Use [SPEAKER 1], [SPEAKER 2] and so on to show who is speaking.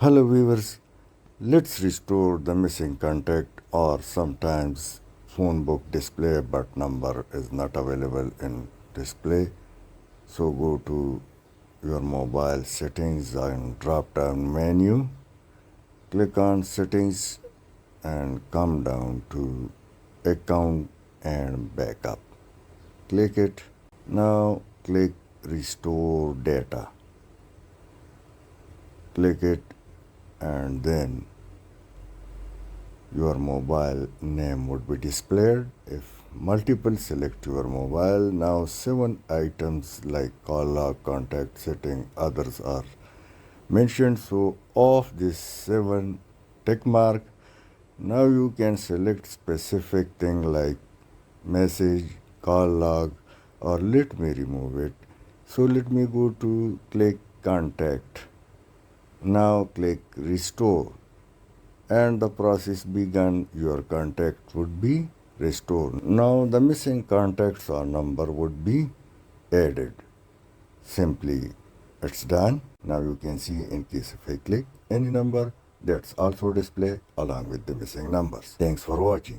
[SPEAKER 1] Hello viewers, let's restore the missing contact or sometimes phone book display but number is not available in display. So go to your mobile settings and drop down menu, click on settings and come down to account and backup. Click it. Now click restore data. Click it and then your mobile name would be displayed. If multiple, select your mobile. Now 7 items like call log, contact, setting, others are mentioned. So of this 7 tick mark, now you can select specific thing like message, call log, or let me remove it. So let me go to click contact. Now click restore and the process began. Your contact would be restored. Now the missing contacts or number would be added. Simply it's done. Now you can see in case if I click any number, that's also display along with the missing numbers. Thanks for watching.